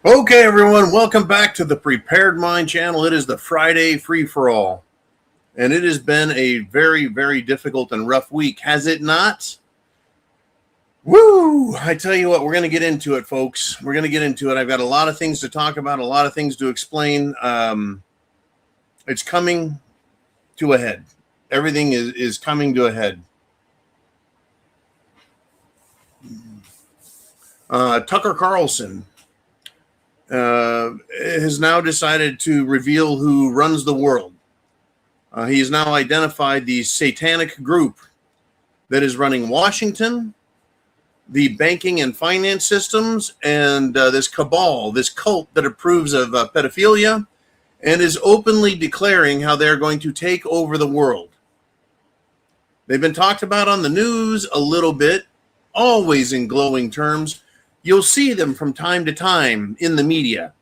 Okay, everyone, welcome back to the Prepared Mind channel. It is the Friday free-for-all, and it has been a very, very difficult and rough week, has it not? Woo! I tell you what, we're going to get into it, folks. We're going to get into it. I've got a lot of things to talk about, a lot of things to explain. It's coming to a head. Everything is coming to a head. Tucker Carlson has now decided to reveal who runs the world. He has now identified the satanic group that is running Washington, the banking and finance systems, and this cabal, this cult that approves of pedophilia and is openly declaring how they're going to take over the world. They've been talked about on the news a little bit, always in glowing terms. You'll see them from time to time in the media,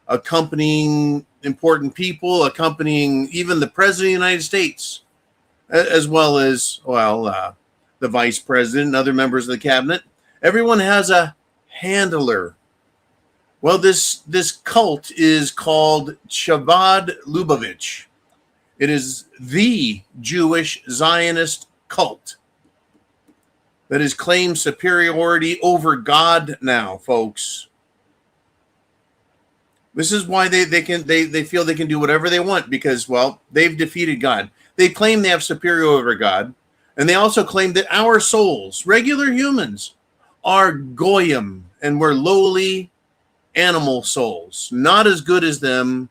accompanying important people, accompanying even the President of the United States, as well as, the Vice President and other members of the cabinet. Everyone has a handler. Well, this cult is called Chabad Lubavitch. It is the Jewish Zionist cult that has claimed superiority over God now, folks. This is why they feel they can do whatever they want because, well, they've defeated God. They claim they have superiority over God, and they also claim that our souls, regular humans, are goyim, and we're lowly animal souls, not as good as them.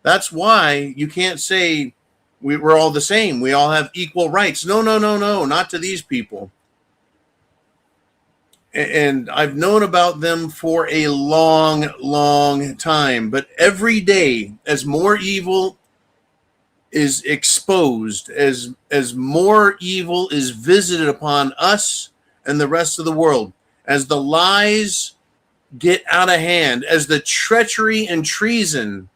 That's why you can't say we're all the same. We all have equal rights. No, not to these people. And I've known about them for a long, long time. But every day, as more evil is exposed, as more evil is visited upon us and the rest of the world, as the lies get out of hand, as the treachery and treason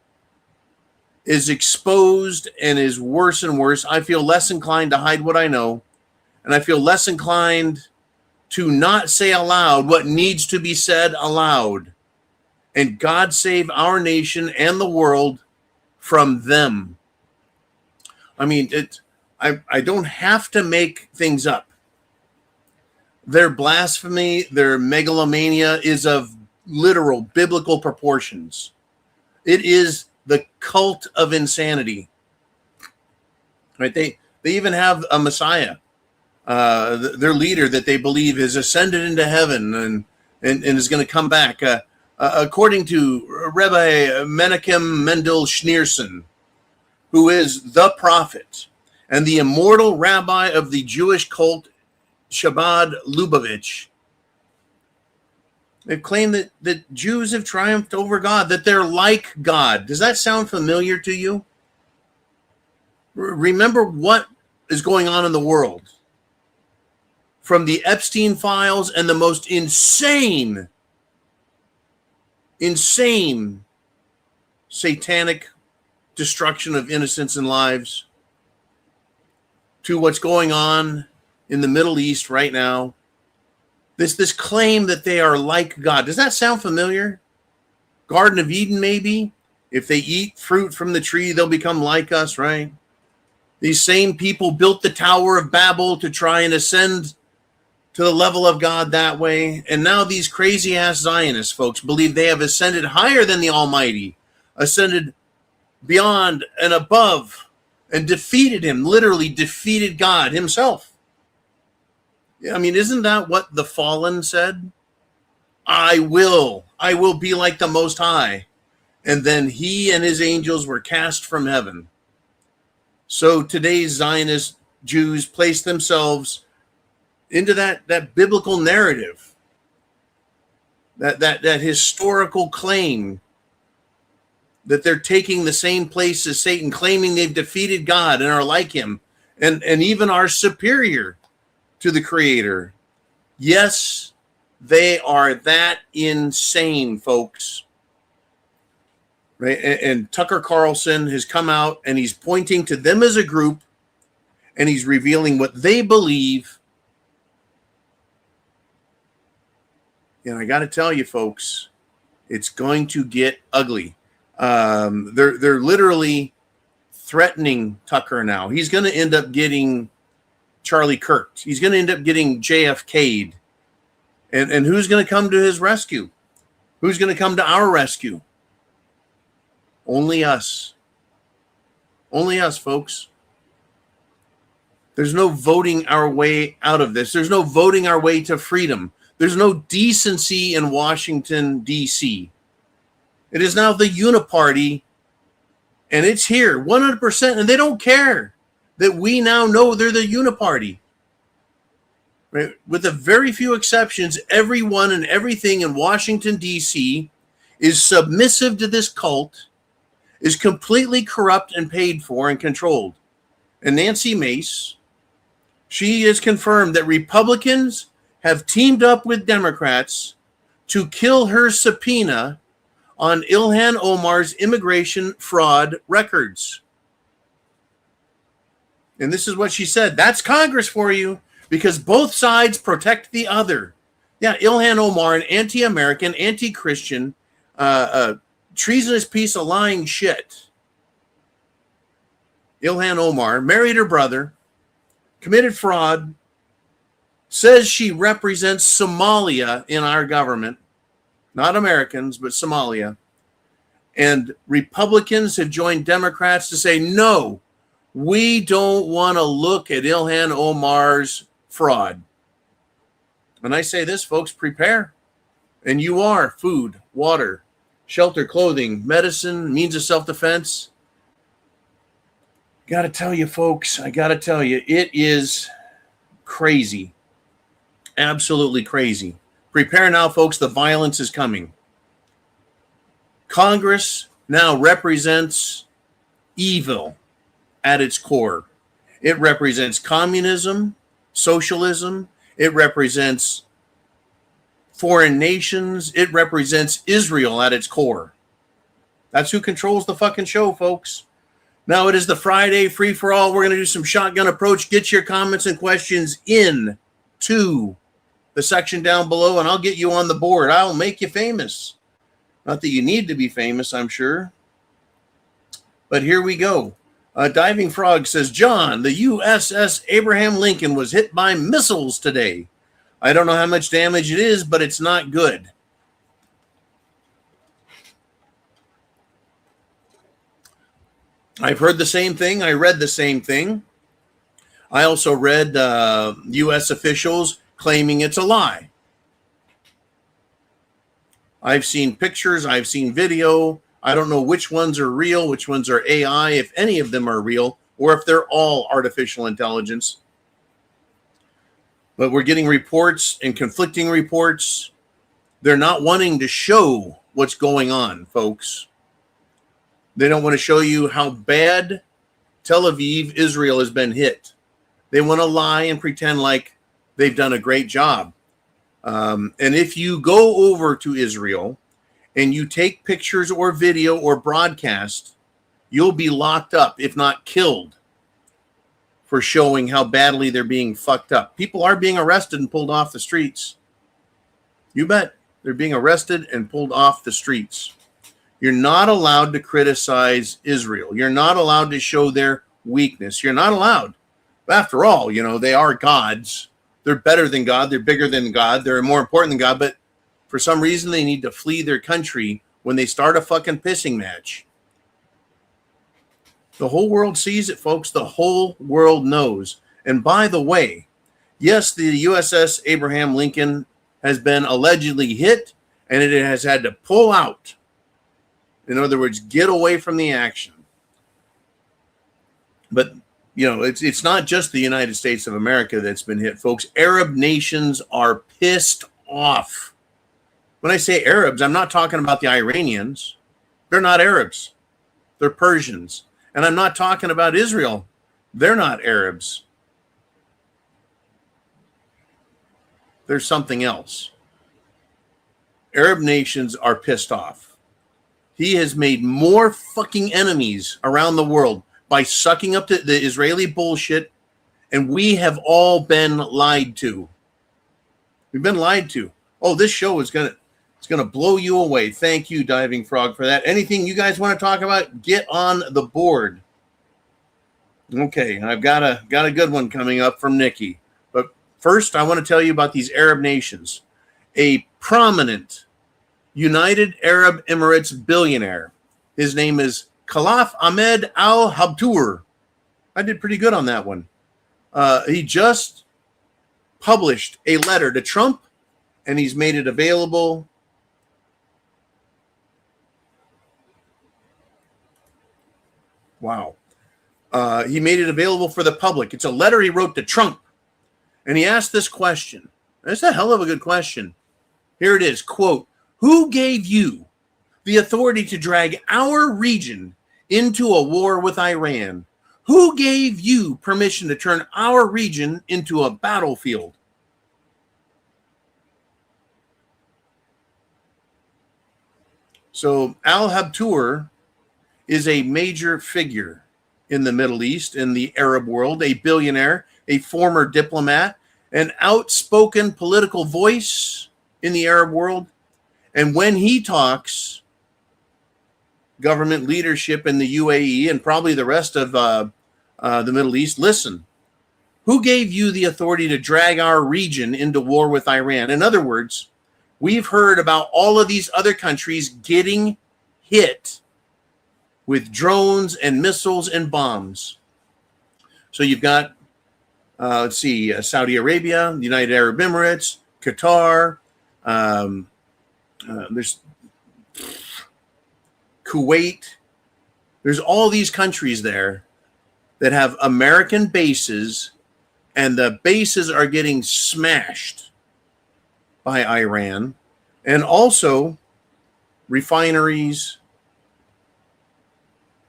is exposed and is worse and worse, I feel less inclined to hide what I know, and I feel less inclined to not say aloud what needs to be said aloud. And God save our nation and the world from them. I mean, I don't have to make things up. Their blasphemy, their megalomania is of literal biblical proportions. It is the cult of insanity. Right? They even have a Messiah. Their leader that they believe has ascended into heaven and is going to come back. According to Rabbi Menachem Mendel Schneerson, who is the prophet and the immortal rabbi of the Jewish cult Chabad Lubavitch, they've claimed that Jews have triumphed over God, that they're like God. Does that sound familiar to you? Remember what is going on in the world. From the Epstein files and the most insane satanic destruction of innocence and lives to what's going on in the Middle East right now. This claim that they are like God. Does that sound familiar? Garden of Eden, maybe? If they eat fruit from the tree, they'll become like us, right? These same people built the Tower of Babel to try and ascend to the level of God that way. And now these crazy-ass Zionists, folks, believe they have ascended higher than the Almighty, ascended beyond and above, and defeated him, literally defeated God himself. I mean, isn't that what the fallen said? I will be like the Most High. And then he and his angels were cast from heaven. So today's Zionist Jews place themselves into that biblical narrative, that historical claim that they're taking the same place as Satan, claiming they've defeated God and are like him, and even are superior to the Creator. Yes, they are that insane, folks. Right? And Tucker Carlson has come out and he's pointing to them as a group, and he's revealing what they believe. And I got to tell you, folks, It's going to get ugly. They're literally threatening Tucker now. He's going to end up getting Charlie Kirk. He's going to end up getting JFK'd. And who's going to come to his rescue? Who's going to come to our rescue? Only us. Only us, folks. There's no voting our way out of this. There's no voting our way to freedom. There's no decency in Washington, D.C. It is now the uniparty, and it's here 100%, and they don't care that we now know they're the uniparty. Right? With a very few exceptions, everyone and everything in Washington, D.C. is submissive to this cult, is completely corrupt and paid for and controlled. And Nancy Mace, she has confirmed that Republicans have teamed up with Democrats to kill her subpoena on Ilhan Omar's immigration fraud records. And this is what she said. That's Congress for you, because both sides protect the other. Yeah, Ilhan Omar, an anti-American, anti-Christian, treasonous piece of lying shit. Ilhan Omar married her brother, committed fraud, says she represents Somalia in our government. Not Americans, but Somalia. And Republicans have joined Democrats to say, no, we don't want to look at Ilhan Omar's fraud. And I say this, folks, prepare. And you are food, water, shelter, clothing, medicine, means of self-defense. Got to tell you, folks, I got to tell you, it is crazy. Absolutely crazy. Prepare now, folks. The violence is coming. Congress now represents evil at its core. It represents communism, socialism. It represents foreign nations. It represents Israel at its core. That's who controls the fucking show, folks. Now it is the Friday free-for-all. We're going to do some shotgun approach. Get your comments and questions in to the section down below, and I'll get you on the board. I'll make you famous. Not that you need to be famous, I'm sure. But here we go. Diving Frog says, John, the USS Abraham Lincoln was hit by missiles today. I don't know how much damage it is, but it's not good. I've heard the same thing. I read the same thing. I also read U.S. officials claiming it's a lie. I've seen pictures. I've seen video. I don't know which ones are real, which ones are AI, if any of them are real, or if they're all artificial intelligence. But we're getting reports and conflicting reports. They're not wanting to show what's going on, folks. They don't want to show you how bad Tel Aviv, Israel has been hit. They want to lie and pretend like they've done a great job. And if you go over to Israel and you take pictures or video or broadcast, you'll be locked up, if not killed, for showing how badly they're being fucked up. People are being arrested and pulled off the streets. You bet. They're being arrested and pulled off the streets. You're not allowed to criticize Israel. You're not allowed to show their weakness. You're not allowed. After all, you know, they are gods. They're better than God. They're bigger than God. They're more important than God. But for some reason, they need to flee their country when they start a fucking pissing match. The whole world sees it, folks. The whole world knows. And by the way, yes, the USS Abraham Lincoln has been allegedly hit, and it has had to pull out. In other words, get away from the action. But, you know, it's not just the United States of America that's been hit, folks. Arab nations are pissed off. When I say Arabs, I'm not talking about the Iranians. They're not Arabs. They're Persians. And I'm not talking about Israel. They're not Arabs. There's something else. Arab nations are pissed off. He has made more fucking enemies around the world by sucking up to the Israeli bullshit, and we have all been lied to. We've been lied to. Oh, this show is going to... It's going to blow you away. Thank you, Diving Frog, for that. Anything you guys want to talk about, get on the board. Okay, I've got a good one coming up from Nikki. But first, I want to tell you about these Arab nations. A prominent United Arab Emirates billionaire. His name is Khalaf Ahmed Al Habtour. I did pretty good on that one. He just published a letter to Trump, and he's made it available. Wow. He made it available for the public. It's a letter he wrote to Trump, and he asked this question. That's a hell of a good question. Here it is, quote, "Who gave you the authority to drag our region into a war with Iran? Who gave you permission to turn our region into a battlefield?" So Al Habtour is a major figure in the Middle East, in the Arab world, a billionaire, a former diplomat, an outspoken political voice in the Arab world. And when he talks, government leadership in the UAE and probably the rest of the Middle East, listen, who gave you the authority to drag our region into war with Iran? In other words, we've heard about all of these other countries getting hit with drones and missiles and bombs. So you've got, Saudi Arabia, the United Arab Emirates, Qatar, there's Kuwait. There's all these countries there that have American bases, and the bases are getting smashed by Iran, and also refineries,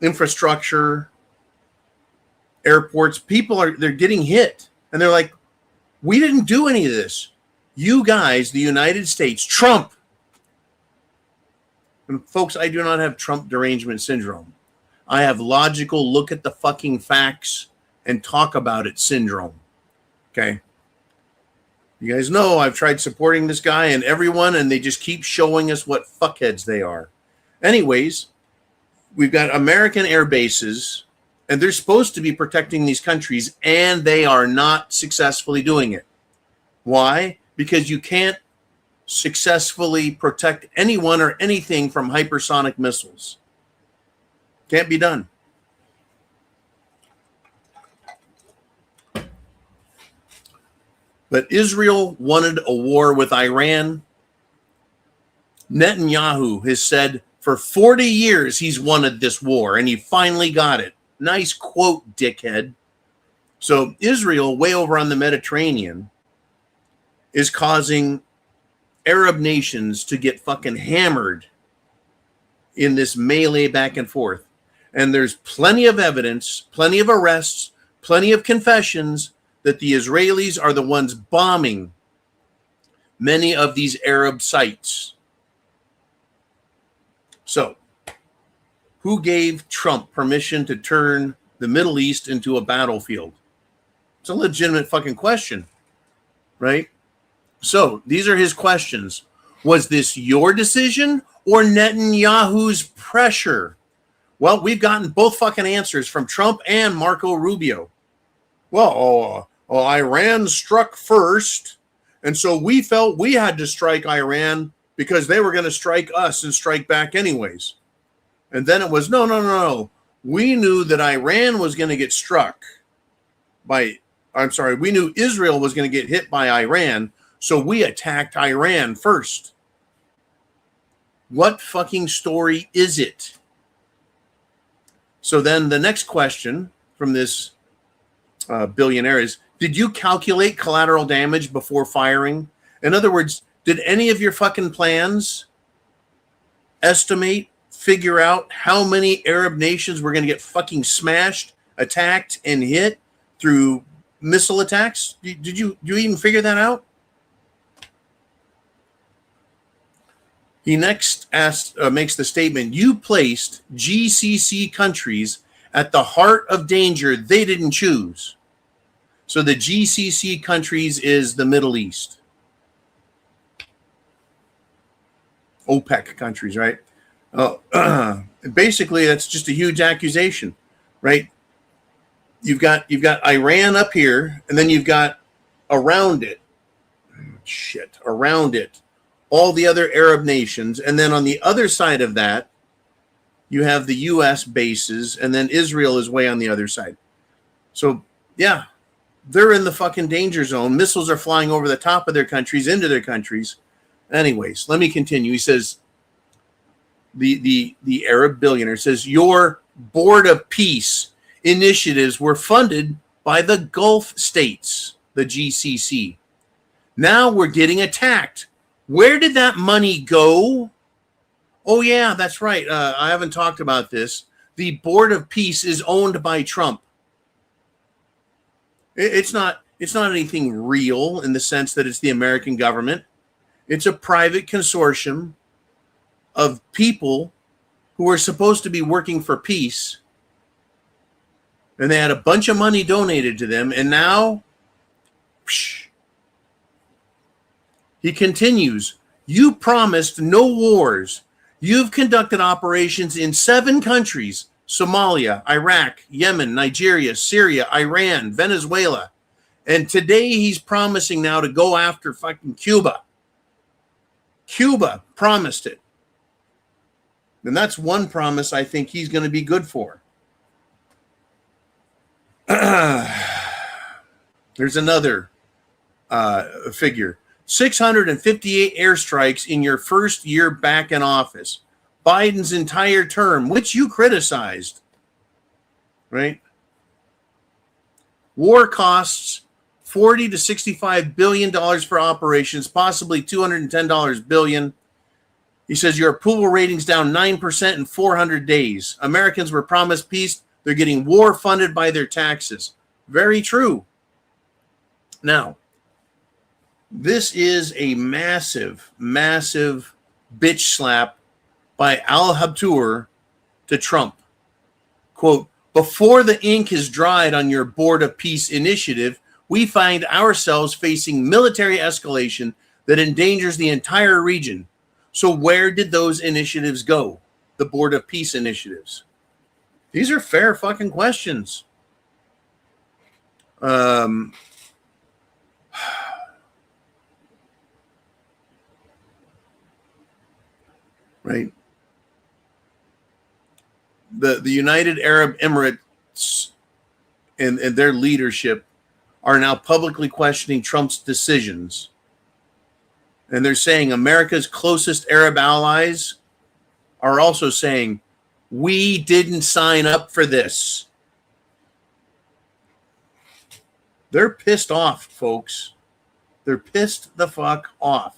infrastructure, airports. They're getting hit, and they're like, we didn't do any of this. You guys, the United States, Trump. And folks, I do not have Trump derangement syndrome. I have logical look at the fucking facts and talk about it syndrome. Okay. You guys know I've tried supporting this guy and everyone, and they just keep showing us what fuckheads they are. Anyways, we've got American air bases, and they're supposed to be protecting these countries, and they are not successfully doing it. Why? Because you can't successfully protect anyone or anything from hypersonic missiles. Can't be done. But Israel wanted a war with Iran. Netanyahu has said for 40 years he's wanted this war, and he finally got it. Nice quote, dickhead. So Israel, way over on the Mediterranean, is causing Arab nations to get fucking hammered in this melee back and forth. And there's plenty of evidence, plenty of arrests, plenty of confessions that the Israelis are the ones bombing many of these Arab sites. So, who gave Trump permission to turn the Middle East into a battlefield? It's a legitimate fucking question, right? So, these are his questions. Was this your decision or Netanyahu's pressure? Well, we've gotten both fucking answers from Trump and Marco Rubio. Well, Iran struck first, and so we felt we had to strike Iran because they were going to strike us and strike back anyways. And then it was, no. We knew that Iran was going to get struck by, we knew Israel was going to get hit by Iran, so we attacked Iran first. What fucking story is it? So then the next question from this billionaire is, did you calculate collateral damage before firing? In other words, did any of your fucking plans figure out how many Arab nations were going to get fucking smashed, attacked, and hit through missile attacks? Did you even figure that out? He next makes the statement, you placed GCC countries at the heart of danger they didn't choose. So the GCC countries is the Middle East. OPEC countries, right? Basically, that's just a huge accusation, right? You've got Iran up here, and then you've got around it, all the other Arab nations, and then on the other side of that, you have the U.S. bases, and then Israel is way on the other side. So, yeah, they're in the fucking danger zone. Missiles are flying over the top of their countries, into their countries. Anyways, let me continue. He says, the Arab billionaire says, your Board of Peace initiatives were funded by the Gulf states, the GCC. Now we're getting attacked. Where did that money go? Oh, yeah, that's right. I haven't talked about this. The Board of Peace is owned by Trump. It's not anything real in the sense that it's the American government. It's a private consortium of people who are supposed to be working for peace. And they had a bunch of money donated to them. And now, he continues, you promised no wars. You've conducted operations in 7 countries, Somalia, Iraq, Yemen, Nigeria, Syria, Iran, Venezuela. And today he's promising now to go after fucking Cuba. Cuba promised it. And that's one promise I think he's going to be good for. There's another figure. 658 airstrikes in your first year back in office. Biden's entire term, which you criticized. Right? War costs $40 to $65 billion for operations, possibly $210 billion. He says your approval ratings down 9% in 400 days. Americans were promised peace. They're getting war funded by their taxes. Very true. Now, this is a massive, massive bitch slap by Al Habtoor to Trump. Quote, before the ink is dried on your Board of Peace initiative, we find ourselves facing military escalation that endangers the entire region. So where did those initiatives go? The Board of Peace initiatives. These are fair fucking questions. Right. The United Arab Emirates and their leadership are now publicly questioning Trump's decisions. And they're saying America's closest Arab allies are also saying, we didn't sign up for this. They're pissed off, folks. They're pissed the fuck off.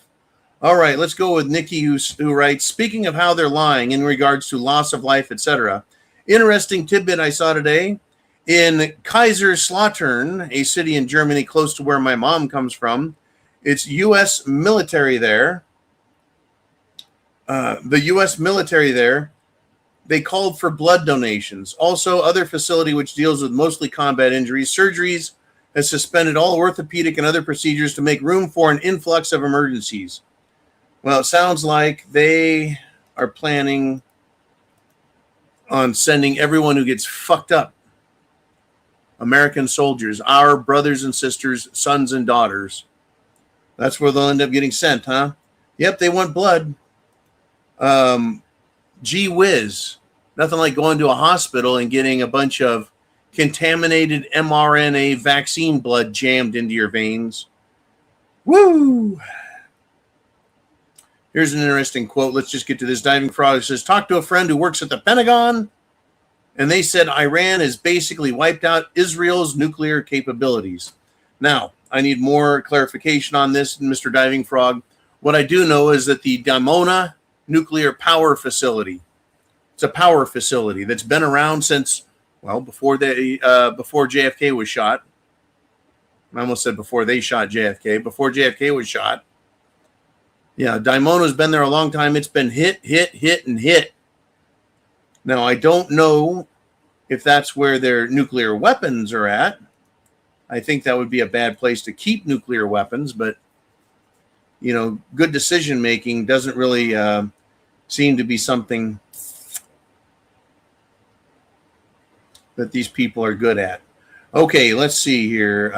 All right, let's go with Nikki, who writes, speaking of how they're lying in regards to loss of life, etc. Interesting tidbit I saw today. In Kaiserslautern, a city in Germany close to where my mom comes from, it's U.S. military there. The U.S. military there, they called for blood donations. Also, other facility which deals with mostly combat injuries, surgeries, has suspended all orthopedic and other procedures to make room for an influx of emergencies. Well, it sounds like they are planning on sending everyone who gets fucked up. American soldiers, our brothers and sisters, sons and daughters. That's where they'll end up getting sent, huh? Yep, they want blood. Gee whiz. Nothing like going to a hospital and getting a bunch of contaminated mRNA vaccine blood jammed into your veins. Woo! Here's an interesting quote. Let's just get to this. Diving Frog. It says, talk to a friend who works at the Pentagon, and they said Iran has basically wiped out Israel's nuclear capabilities. Now, I need more clarification on this, Mr. Diving Frog. What I do know is that the Dimona nuclear power facility, it's a power facility that's been around since, well, before JFK was shot. I almost said before they shot JFK. Before JFK was shot. Yeah, Dimona's been there a long time. It's been hit, and hit. Now, I don't know if that's where their nuclear weapons are at. I think that would be a bad place to keep nuclear weapons, but, you know, good decision-making doesn't really seem to be something that these people are good at. Okay, let's see here.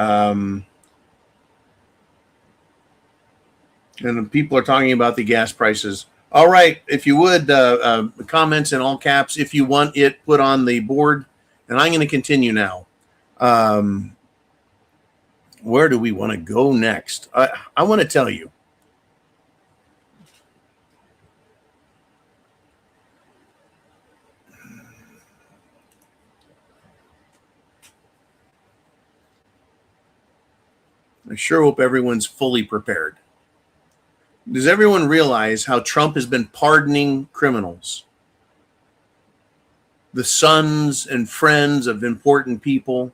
And people are talking about the gas prices. All right, if you would, comments in all caps, if you want it put on the board. And I'm going to continue now. Where do we want to go next? I want to tell you. I sure hope everyone's fully prepared. Does everyone realize how Trump has been pardoning criminals? The sons and friends of important people.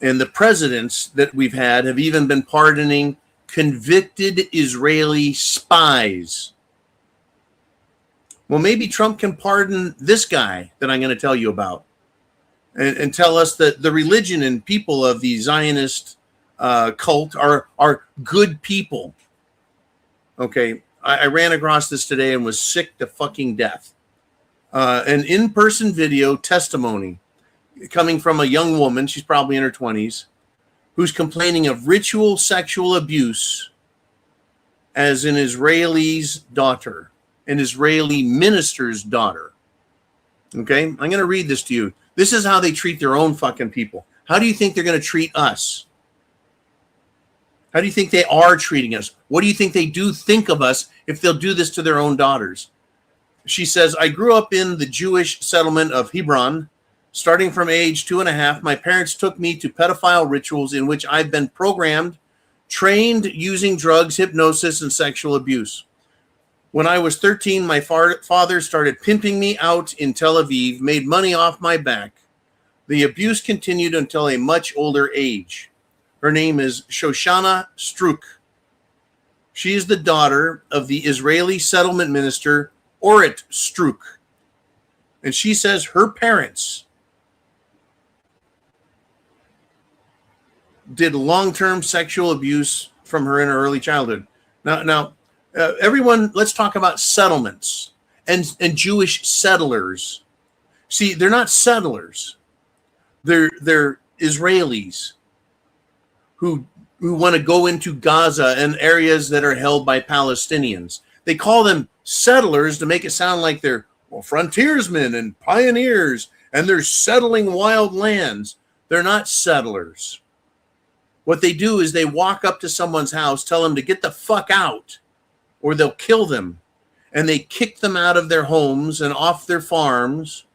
And the presidents that we've had have even been pardoning convicted Israeli spies. Well, maybe Trump can pardon this guy that I'm going to tell you about and tell us that the religion and people of the Zionist cult are good people. Okay, I ran across this today and was sick to fucking death. An in-person video testimony coming from a young woman, she's probably in her 20s, who's complaining of ritual sexual abuse as an Israeli's daughter, an Israeli minister's daughter. Okay, I'm going to read this to you. This is how they treat their own fucking people. How do you think they're going to treat us? How do you think they are treating us? What do you think they do think of us if they'll do this to their own daughters? She says, I grew up in the Jewish settlement of Hebron. Starting from age 2.5, my parents took me to pedophile rituals in which I've been programmed, trained using drugs, hypnosis, and sexual abuse. When I was 13, my father started pimping me out in Tel Aviv, made money off my back. The abuse continued until a much older age. Her name is Shoshana Struk. She is the daughter of the Israeli settlement minister, Orit Struk. And she says her parents did long-term sexual abuse from her in her early childhood. Now, everyone, let's talk about settlements and Jewish settlers. See, they're not settlers. They're Israelis who want to go into Gaza and areas that are held by Palestinians. They call them settlers to make it sound like they're frontiersmen and pioneers, and they're settling wild lands. They're not settlers. What they do is they walk up to someone's house, tell them to get the fuck out, or they'll kill them. And they kick them out of their homes and off their farms.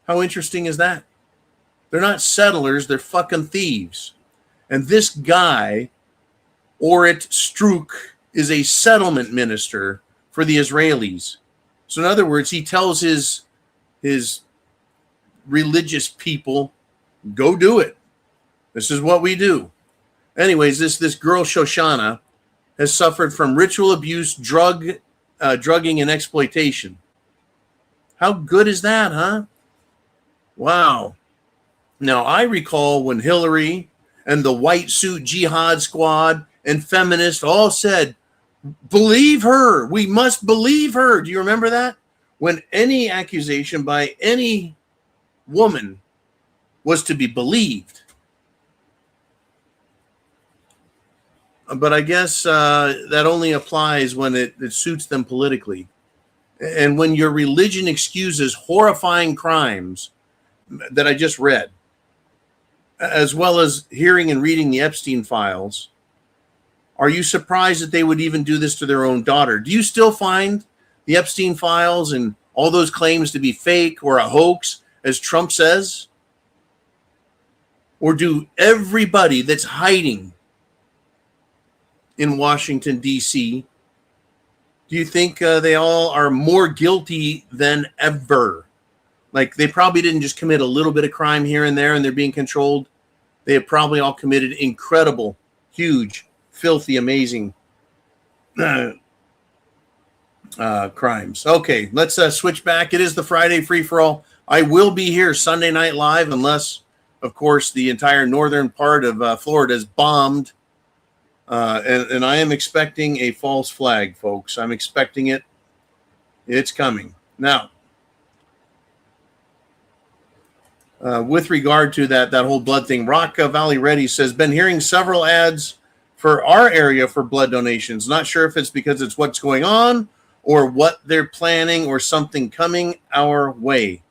How interesting is that? They're not settlers, they're fucking thieves. And this guy, Orit Struk, is a settlement minister for the Israelis. So in other words, he tells his religious people, go do it. This is what we do. Anyways, this girl Shoshana has suffered from ritual abuse, drugging, and exploitation. How good is that, huh? Wow. Now, I recall when Hillary and the white suit jihad squad and feminists all said, believe her. We must believe her. Do you remember that? When any accusation by any woman was to be believed. But I guess that only applies when it suits them politically. And when your religion excuses horrifying crimes that I just read, as well as hearing and reading the Epstein files, are you surprised that they would even do this to their own daughter? Do you still find the Epstein files and all those claims to be fake or a hoax, as Trump says? Or do everybody that's hiding in Washington, D.C., do you think they all are more guilty than ever? Like, they probably didn't just commit a little bit of crime here and there and they're being controlled. They have probably all committed incredible, huge, filthy, amazing crimes. Okay, let's switch back. It is the Friday free-for-all. I will be here Sunday Night Live unless, of course, the entire northern part of Florida is bombed And I am expecting a false flag, folks. I'm expecting it. It's coming. Now, with regard to that whole blood thing, Rock Valley Ready says, been hearing several ads for our area for blood donations. Not sure if it's because it's what's going on or what they're planning or something coming our way.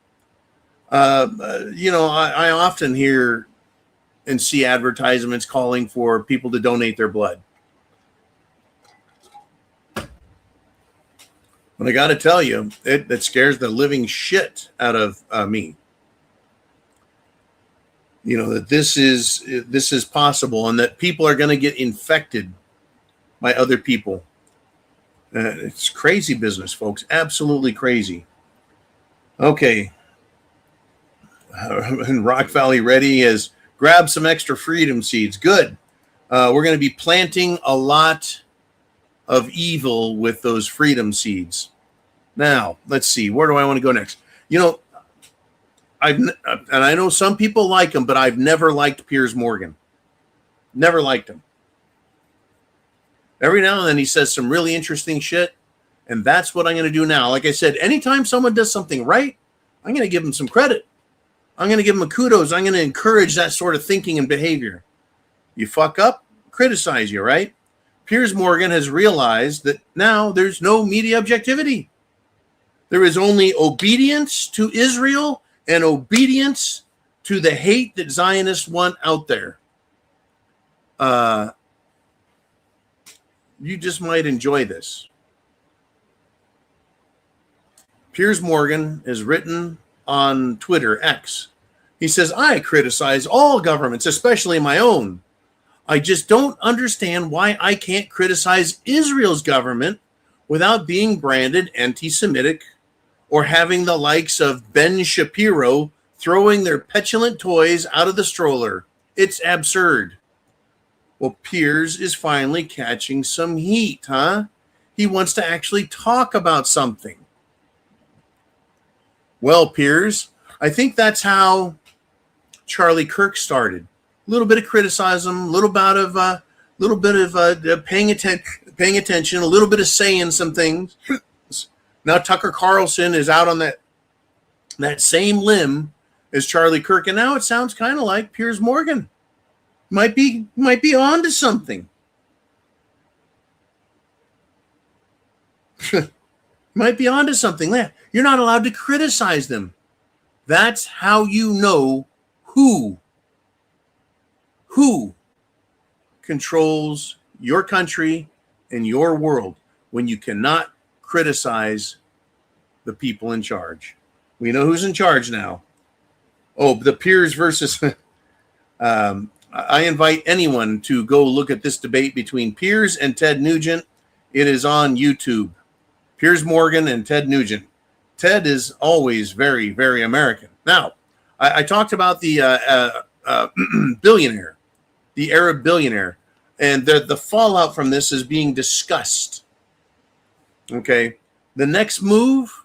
I often hear and see advertisements calling for people to donate their blood. But I got to tell you, that scares the living shit out of me. That this is possible and that people are going to get infected by other people. It's crazy business, folks. Absolutely crazy. Okay. And Rock Valley Ready has grabbed some extra freedom seeds. Good. We're going to be planting a lot of evil with those freedom seeds. Now, let's see. Where do I want to go next? And I know some people like him, but I've never liked Piers Morgan. Never liked him. Every now and then he says some really interesting shit, and that's what I'm going to do now. Like I said, anytime someone does something right, I'm going to give them some credit. I'm going to give them a kudos. I'm going to encourage that sort of thinking and behavior. You fuck up, criticize you, right? Piers Morgan has realized that now there's no media objectivity. There is only obedience to Israel and obedience to the hate that Zionists want out there. You just might enjoy this. Piers Morgan is written on Twitter, X. He says, I criticize all governments, especially my own. I just don't understand why I can't criticize Israel's government without being branded anti-Semitic or having the likes of Ben Shapiro throwing their petulant toys out of the stroller. It's absurd. Well, Piers is finally catching some heat, huh? He wants to actually talk about something. Well, Piers, I think that's how Charlie Kirk started. A little bit of criticism, a little bit of paying attention, a little bit of saying some things. Now Tucker Carlson is out on that same limb as Charlie Kirk, and now it sounds kind of like Piers Morgan might be on to something. Might be on to something. You're not allowed to criticize them. That's how you know who controls your country and your world, when you cannot criticize the people in charge. We know who's in charge now. Oh, the Piers versus... I invite anyone to go look at this debate between Piers and Ted Nugent. It is on YouTube. Piers Morgan and Ted Nugent. Ted is always very, very American. Now, I talked about the billionaire, the Arab billionaire, and the fallout from this is being discussed. Okay, the next move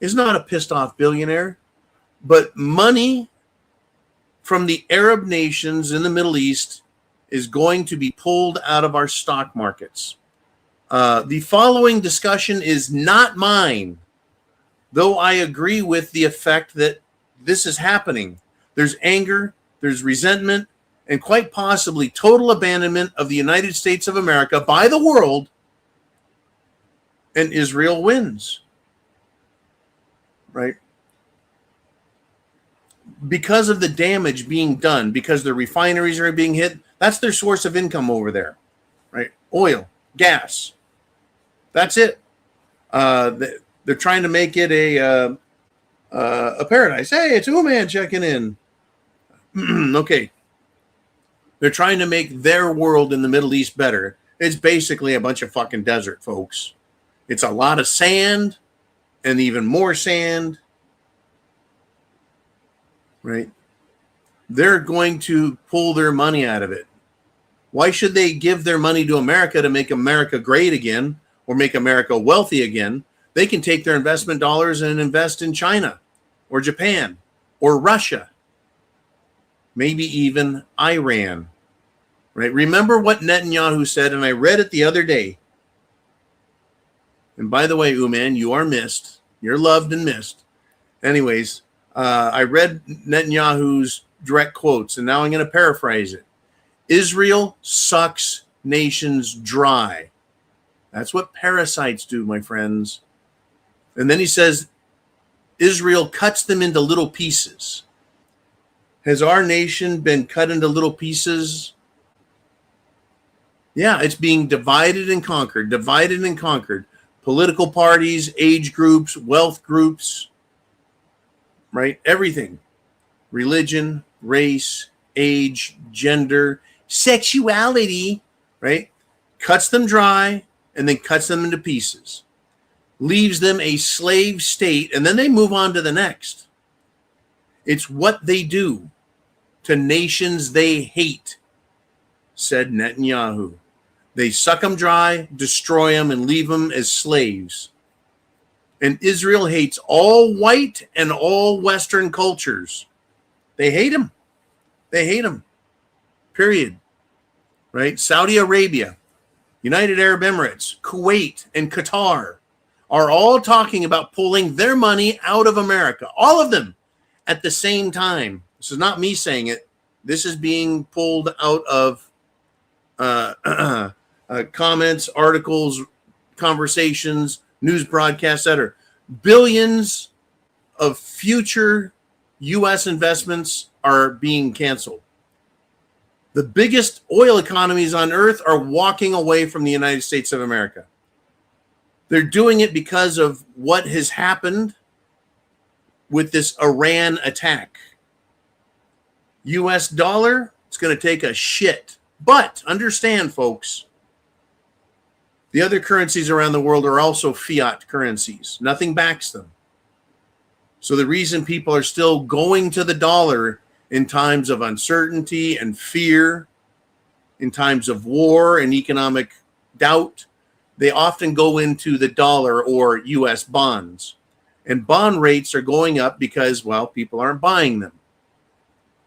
is not a pissed off billionaire, but money from the Arab nations in the Middle East is going to be pulled out of our stock markets. The following discussion is not mine, though I agree with the effect that this is happening. There's anger, there's resentment, and quite possibly total abandonment of the United States of America by the world, and Israel wins. Right? Because of the damage being done, because the refineries are being hit, that's their source of income over there. Right? Oil, gas. That's it. They're trying to make it a paradise. Hey, it's Uman checking in. Okay. They're trying to make their world in the Middle East better. It's basically a bunch of fucking desert, folks. It's a lot of sand and even more sand. Right? They're going to pull their money out of it. Why should they give their money to America to make America great again or make America wealthy again? They can take their investment dollars and invest in China or Japan or Russia, maybe even Iran, right? Remember what Netanyahu said, and I read it the other day. And by the way, Uman, you are missed. You're loved and missed. Anyways, I read Netanyahu's direct quotes, and now I'm going to paraphrase it. Israel sucks nations dry. That's what parasites do, my friends. And then he says, Israel cuts them into little pieces. Has our nation been cut into little pieces? Yeah, it's being divided and conquered, divided and conquered. Political parties, age groups, wealth groups, right? Everything. Religion, race, age, gender, sexuality, right? Cuts them dry and then cuts them into pieces. Leaves them a slave state, and then they move on to the next. It's what they do to nations they hate, said Netanyahu. They suck them dry, destroy them, and leave them as slaves. And Israel hates all white and all Western cultures. They hate them. They hate them. Period. Right? Saudi Arabia, United Arab Emirates, Kuwait, and Qatar are all talking about pulling their money out of America. All of them at the same time. This is not me saying it. This is being pulled out of comments, articles, conversations, news broadcasts, etc. Billions of future U.S. investments are being canceled. The biggest oil economies on earth are walking away from the United States of America. They're doing it because of what has happened with this Iran attack. U.S. dollar, it's going to take a shit. But understand, folks, the other currencies around the world are also fiat currencies. Nothing backs them. So the reason people are still going to the dollar in times of uncertainty and fear, in times of war and economic doubt, they often go into the dollar or U.S. bonds. And bond rates are going up because, well, people aren't buying them.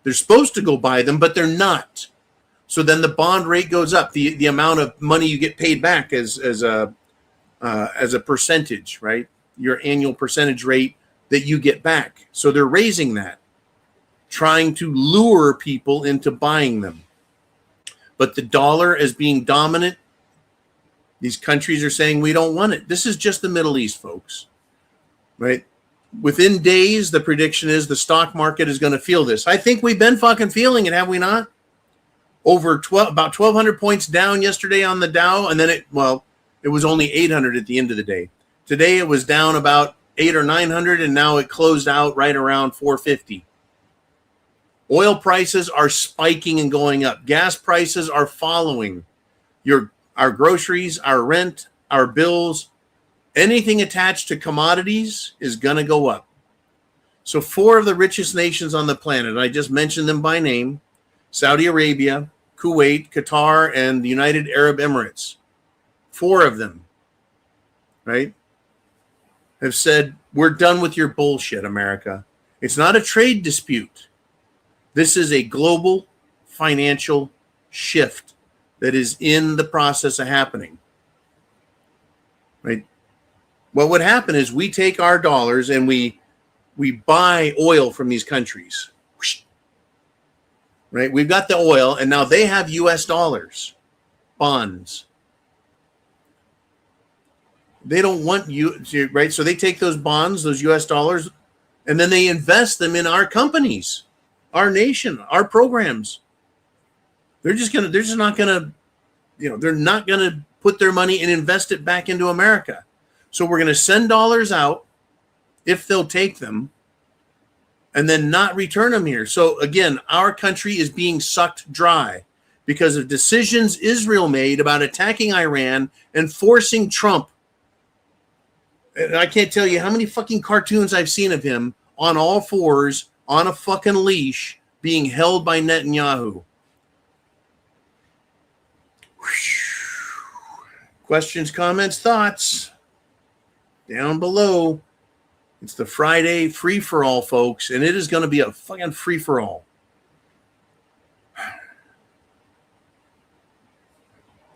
They're supposed to go buy them, but they're not. So then the bond rate goes up, the amount of money you get paid back as a percentage, right? Your annual percentage rate that you get back. So they're raising that, trying to lure people into buying them. But the dollar as being dominant, these countries are saying we don't want it. This is just the Middle East, folks, right? Within days, the prediction is the stock market is going to feel this. I think we've been fucking feeling it, have we not? About 1,200 points down yesterday on the Dow, and then it was only 800 at the end of the day. Today it was down about 800 or 900, and now it closed out right around 450. Oil prices are spiking and going up. Gas prices are following our groceries, our rent, our bills. Anything attached to commodities is going to go up. So 4 of the richest nations on the planet, I just mentioned them by name, Saudi Arabia, Kuwait, Qatar, and the United Arab Emirates. 4 of them, right, have said, we're done with your bullshit, America. It's not a trade dispute. This is a global financial shift that is in the process of happening, right? What would happen is we take our dollars and we buy oil from these countries, right? We've got the oil, and now they have U.S. dollars, bonds. They don't want you, right? So they take those bonds, those U.S. dollars, and then they invest them in our companies, our nation, our programs. They're not going to put their money and invest it back into America. So we're going to send dollars out if they'll take them and then not return them here. So again, our country is being sucked dry because of decisions Israel made about attacking Iran and forcing Trump. And I can't tell you how many fucking cartoons I've seen of him on all fours on a fucking leash being held by Netanyahu. Questions, comments, thoughts? Down below. It's the Friday free-for-all, folks, and it is going to be a fucking free-for-all.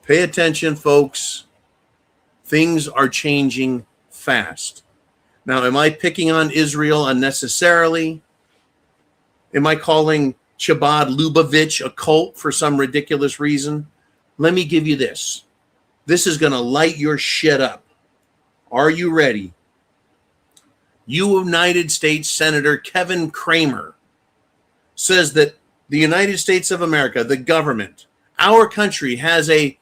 Pay attention, folks. Things are changing fast. Now, am I picking on Israel unnecessarily? Am I calling Chabad Lubavitch a cult for some ridiculous reason? Let me give you this. This is going to light your shit up. Are you ready? United States Senator Kevin Cramer says that the United States of America, the government, our country has a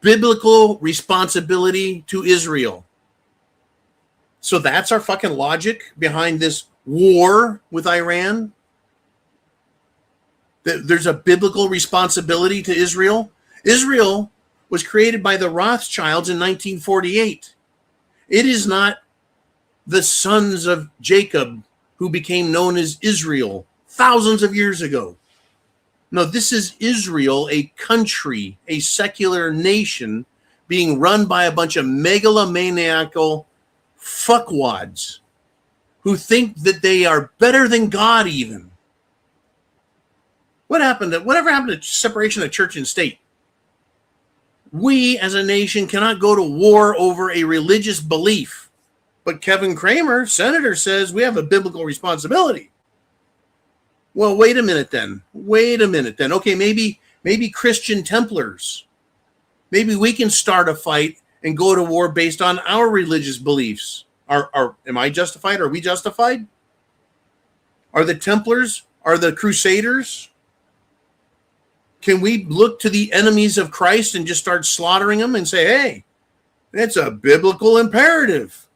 biblical responsibility to Israel. So that's our fucking logic behind this war with Iran? There's a biblical responsibility to Israel? Israel was created by the Rothschilds in 1948. It is not the sons of Jacob who became known as Israel thousands of years ago. No, this is Israel, a country, a secular nation being run by a bunch of megalomaniacal fuckwads who think that they are better than God even. Whatever happened to separation of church and state? We as a nation cannot go to war over a religious belief. But Kevin Cramer, senator, says we have a biblical responsibility. Well, wait a minute then. Okay, maybe Christian Templars. Maybe we can start a fight and go to war based on our religious beliefs. Am I justified? Are we justified? Are the Templars? Are the Crusaders? Can we look to the enemies of Christ and just start slaughtering them and say, hey, it's a biblical imperative.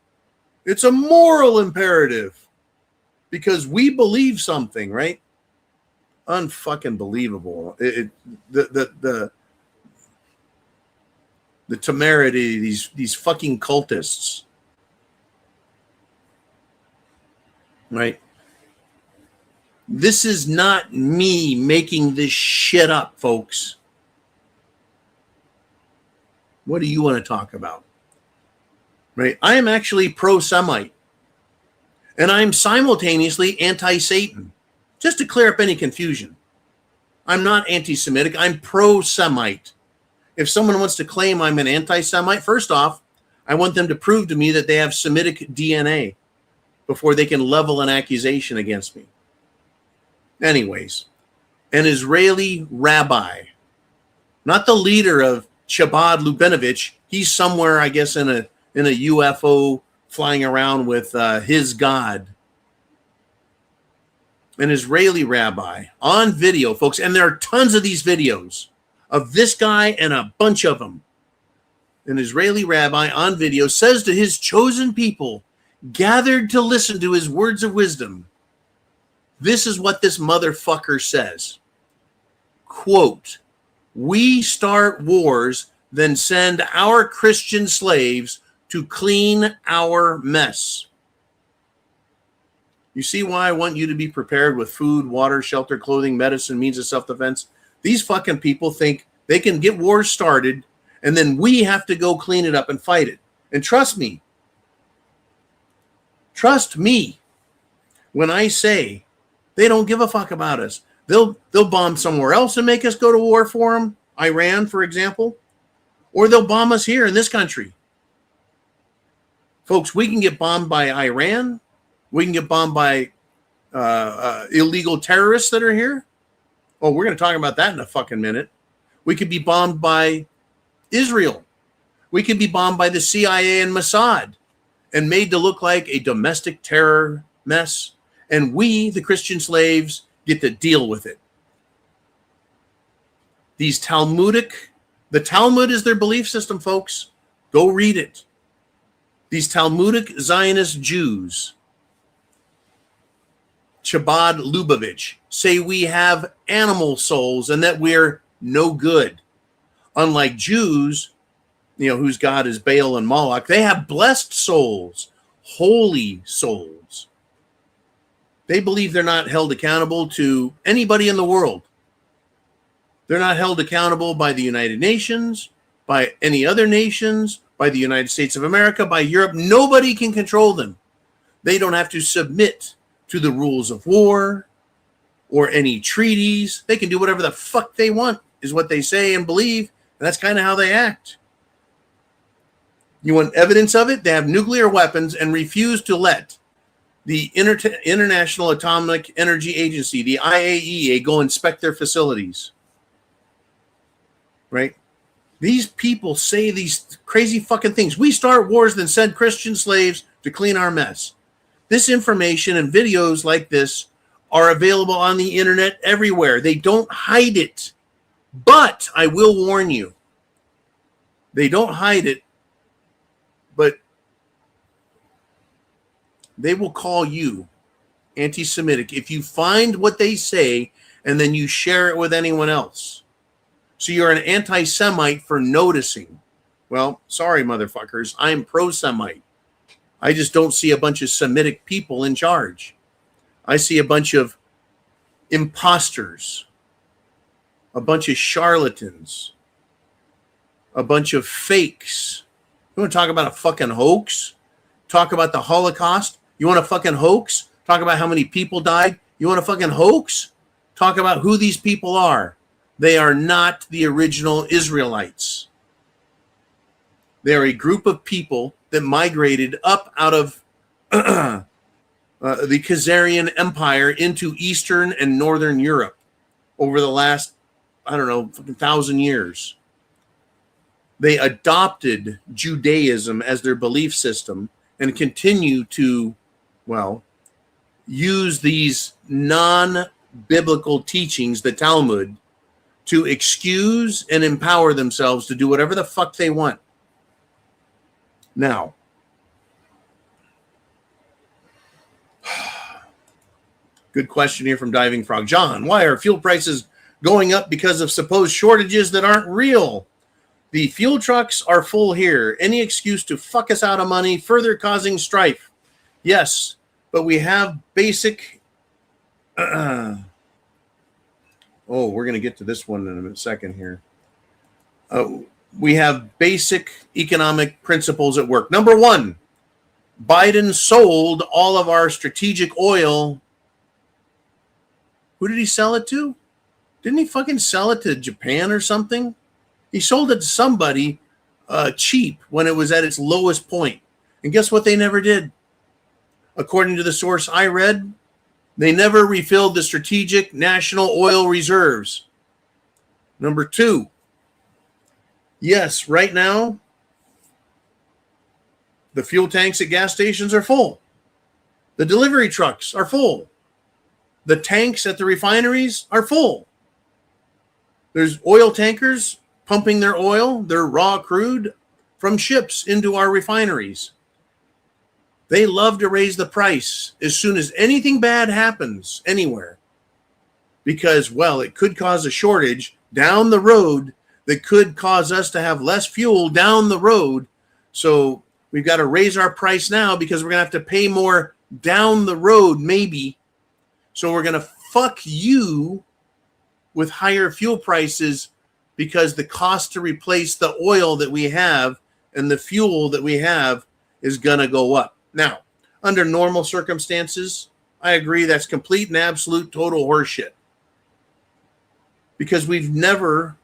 It's a moral imperative because we believe something, right? Unfucking believable. The temerity, these fucking cultists, right? This is not me making this shit up, folks. What do you want to talk about? Right? I am actually pro-Semite. And I'm simultaneously anti-Satan. Just to clear up any confusion. I'm not anti-Semitic. I'm pro-Semite. If someone wants to claim I'm an anti-Semite, first off, I want them to prove to me that they have Semitic DNA before they can level an accusation against me. Anyways, an Israeli rabbi, not the leader of Chabad Lubavitch. He's somewhere, I guess, in a UFO flying around with his God. An Israeli rabbi on video, folks, and there are tons of these videos of this guy and a bunch of them. An Israeli rabbi on video says to his chosen people, gathered to listen to his words of wisdom, this is what this motherfucker says. Quote, we start wars, then send our Christian slaves to clean our mess. You see why I want you to be prepared with food, water, shelter, clothing, medicine, means of self-defense? These fucking people think they can get wars started and then we have to go clean it up and fight it. And trust me when I say they don't give a fuck about us. They'll bomb somewhere else and make us go to war for them, Iran, for example, or they'll bomb us here in this country. Folks, we can get bombed by Iran. We can get bombed by illegal terrorists that are here. Oh, we're going to talk about that in a fucking minute. We could be bombed by Israel. We could be bombed by the CIA and Mossad and made to look like a domestic terror mess. And we, the Christian slaves, get to deal with it. The Talmud is their belief system, folks. Go read it. These Talmudic Zionist Jews, Chabad Lubavitch, say we have animal souls and that we're no good. Unlike Jews, whose God is Baal and Moloch, they have blessed souls, holy souls. They believe they're not held accountable to anybody in the world. They're not held accountable by the United Nations, by any other nations, by the United States of America, by Europe. Nobody can control them. They don't have to submit to the rules of war or any treaties. They can do whatever the fuck they want, is what they say and believe, And that's kind of how they act. You want evidence of it? They have nuclear weapons and refuse to let the International Atomic Energy Agency, the IAEA, go inspect their facilities. Right? These people say these crazy fucking things. We start wars, then send Christian slaves to clean our mess. This information and videos like this are available on the internet everywhere. They don't hide it. But I will warn you, they don't hide it, but they will call you anti-Semitic if you find what they say and then you share it with anyone else. So you're an anti-Semite for noticing. Well, sorry, motherfuckers. I'm pro-Semite. I just don't see a bunch of Semitic people in charge. I see a bunch of imposters, a bunch of charlatans, a bunch of fakes. You want to talk about a fucking hoax? Talk about the Holocaust? You want a fucking hoax? Talk about how many people died? You want a fucking hoax? Talk about who these people are. They are not the original Israelites. They are a group of people that migrated up out of the Khazarian Empire into Eastern and Northern Europe over the last, 1,000 years. They adopted Judaism as their belief system and continue to, use these non-biblical teachings, the Talmud, to excuse and empower themselves to do whatever the fuck they want. Now, good question here from Diving Frog. John, why are fuel prices going up because of supposed shortages that aren't real? The fuel trucks are full here. Any excuse to fuck us out of money, further causing strife. Yes, but we have basic... we're going to get to this one in a second here. We have basic economic principles at work. Number one, Biden sold all of our strategic oil. Who did he sell it to? Didn't he fucking sell it to Japan or something? He sold it to somebody cheap when it was at its lowest point. And guess what they never did? According to the source I read, they never refilled the strategic national oil reserves. Number two, yes, right now, the fuel tanks at gas stations are full. The delivery trucks are full. The tanks at the refineries are full. There's oil tankers pumping their oil, their raw crude, from ships into our refineries. They love to raise the price as soon as anything bad happens anywhere because, it could cause a shortage down the road that could cause us to have less fuel down the road. So we've got to raise our price now because we're going to have to pay more down the road, maybe. So we're going to fuck you with higher fuel prices because the cost to replace the oil that we have and the fuel that we have is going to go up. Now, under normal circumstances, I agree that's complete and absolute total horseshit. Because we've never,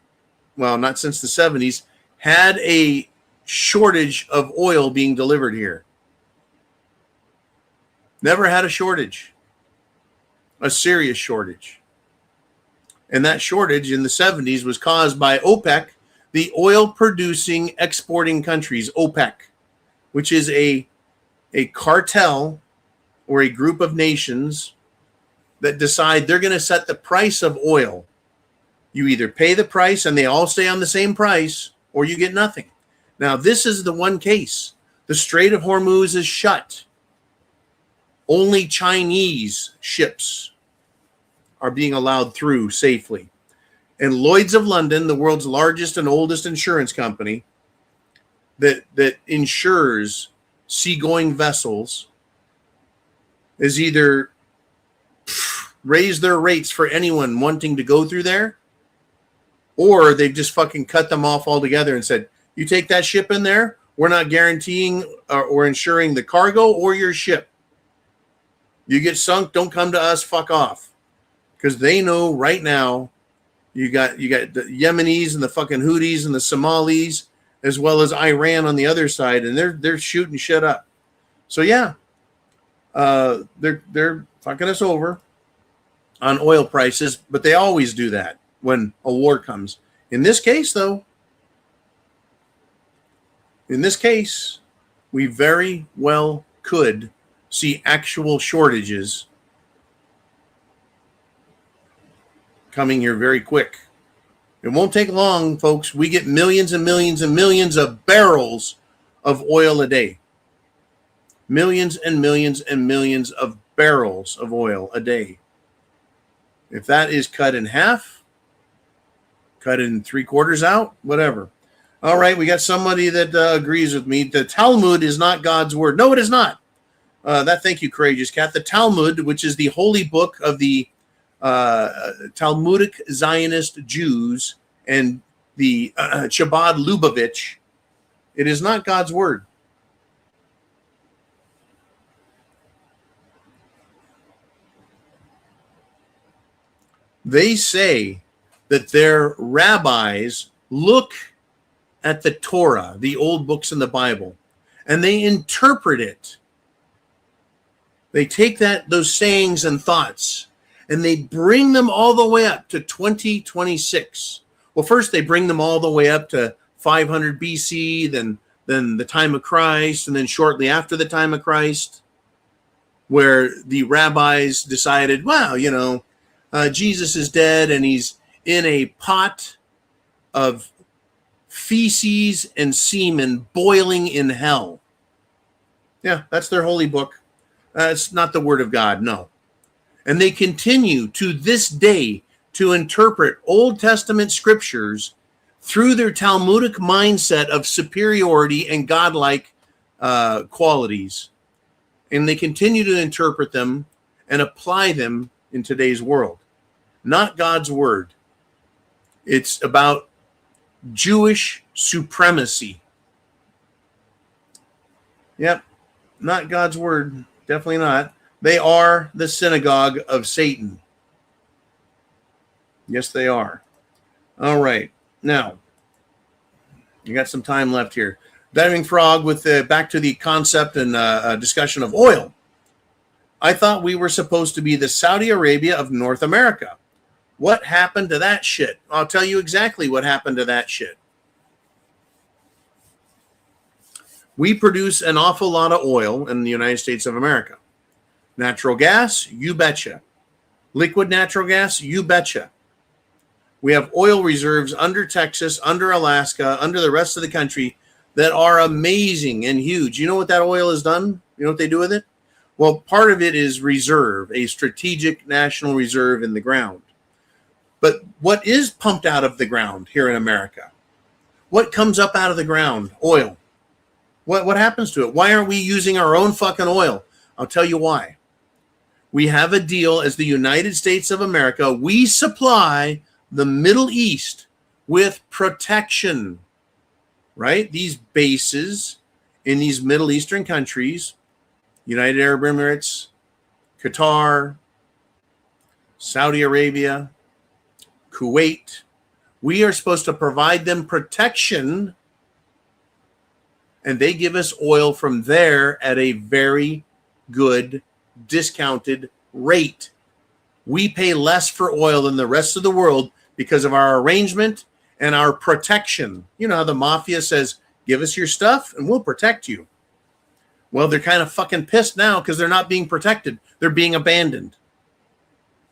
not since the 70s, had a shortage of oil being delivered here. Never had a shortage. A serious shortage. And that shortage in the 70s was caused by OPEC, the oil-producing exporting countries, OPEC, which is a cartel or a group of nations that decide they're going to set the price of oil. You either pay the price and they all stay on the same price, or you get nothing. Now, this is the one case. The Strait of Hormuz is shut. Only Chinese ships are being allowed through safely. And Lloyd's of London, the world's largest and oldest insurance company that insures seagoing vessels, is either raised their rates for anyone wanting to go through there, or they've just fucking cut them off altogether and said, you take that ship in there, we're not guaranteeing or insuring the cargo or your ship. You get sunk, don't come to us, fuck off. Because they know right now You got the Yemenis and the fucking Houthis and the Somalis, as well as Iran on the other side, and they're shooting shit up. So yeah, they're fucking us over on oil prices, but they always do that when a war comes. In this case, though, we very well could see actual shortages coming here very quick. It won't take long, folks. We get millions and millions and millions of barrels of oil a day. Millions and millions and millions of barrels of oil a day. If that is cut in half, cut in 3/4 out, whatever. All right, we got somebody that agrees with me. The Talmud is not God's word. No, it is not. Thank you, Courageous Cat. The Talmud, which is the holy book of the Talmudic Zionist Jews and the Chabad Lubavitch, it is not God's word. They say that their rabbis look at the Torah, the old books in the Bible, and they interpret it. They take those sayings and thoughts, and they bring them all the way up to 2026. Well, first they bring them all the way up to 500 BC, then the time of Christ, and then shortly after the time of Christ, where the rabbis decided, wow, Jesus is dead, and he's in a pot of feces and semen boiling in hell. Yeah, that's their holy book. It's not the word of God, no. And they continue to this day to interpret Old Testament scriptures through their Talmudic mindset of superiority and godlike qualities. And they continue to interpret them and apply them in today's world. Not God's word. It's about Jewish supremacy. Yep, not God's word. Definitely not. They are the synagogue of Satan. Yes, they are. All right. Now, you got some time left here. Diving Frog with back to the concept and discussion of oil. I thought we were supposed to be the Saudi Arabia of North America. What happened to that shit? I'll tell you exactly what happened to that shit. We produce an awful lot of oil in the United States of America. Natural gas, you betcha. Liquid natural gas, you betcha. We have oil reserves under Texas, under Alaska, under the rest of the country that are amazing and huge. You know what that oil has done? You know what they do with it? Well, part of it is reserve, a strategic national reserve in the ground. But what is pumped out of the ground here in America? What comes up out of the ground? Oil. What happens to it? Why aren't we using our own fucking oil? I'll tell you why. We have a deal as the United States of America. We supply the Middle East with protection, right? These bases in these Middle Eastern countries, United Arab Emirates, Qatar, Saudi Arabia, Kuwait, we are supposed to provide them protection, and they give us oil from there at a very good discounted rate. We pay less for oil than the rest of the world because of our arrangement and our protection. You know how the mafia says, give us your stuff and we'll protect you. Well, they're kind of fucking pissed now because they're not being protected. They're being abandoned.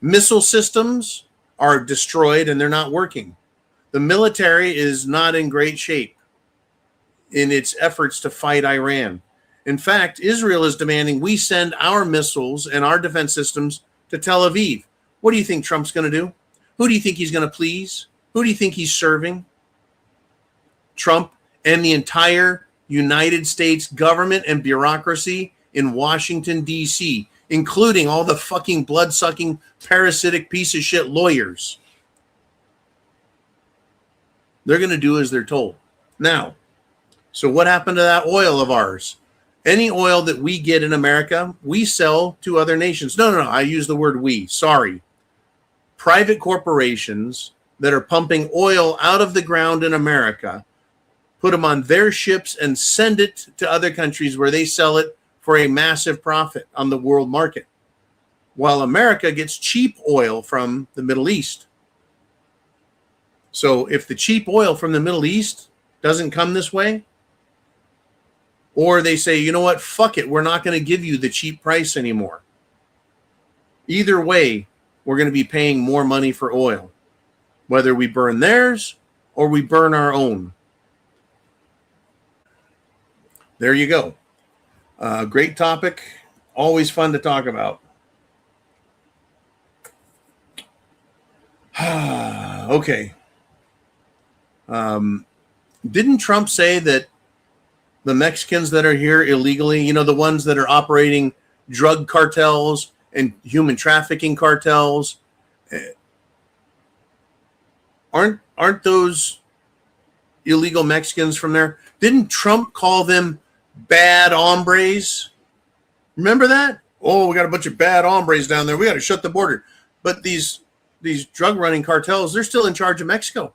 Missile systems are destroyed and they're not working. The military is not in great shape in its efforts to fight Iran. In fact, Israel is demanding we send our missiles and our defense systems to Tel Aviv. What do you think Trump's going to do? Who do you think he's going to please? Who do you think he's serving? Trump and the entire United States government and bureaucracy in Washington, D.C., including all the fucking blood-sucking, parasitic piece of shit lawyers. They're going to do as they're told. Now, so what happened to that oil of ours? Any oil that we get in America, we sell to other nations. No, I use the word we. Sorry. Private corporations that are pumping oil out of the ground in America, put them on their ships, and send it to other countries where they sell it for a massive profit on the world market, while America gets cheap oil from the Middle East. So if the cheap oil from the Middle East doesn't come this way, or they say, you know what, fuck it, we're not going to give you the cheap price anymore. Either way, we're going to be paying more money for oil, whether we burn theirs or we burn our own. There you go. Great topic. Always fun to talk about. Okay. Didn't Trump say that the Mexicans that are here illegally, the ones that are operating drug cartels and human trafficking cartels, aren't those illegal Mexicans from there? Didn't Trump call them bad hombres? Remember that? Oh, we got a bunch of bad hombres down there. We got to shut the border. But these drug running cartels, they're still in charge of Mexico.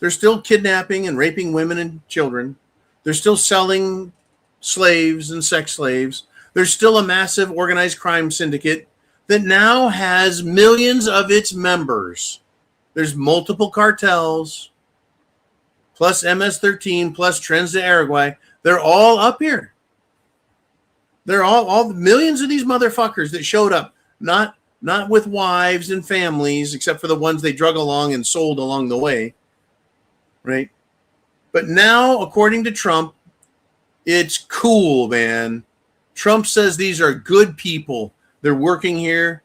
They're still kidnapping and raping women and children. They're still selling slaves and sex slaves. There's still a massive organized crime syndicate that now has millions of its members. There's multiple cartels, plus MS-13, plus Trens de Uruguay. They're all up here. They're all millions of these motherfuckers that showed up, not with wives and families, except for the ones they drug along and sold along the way, right? But now, according to Trump, it's cool, man. Trump says these are good people. They're working here.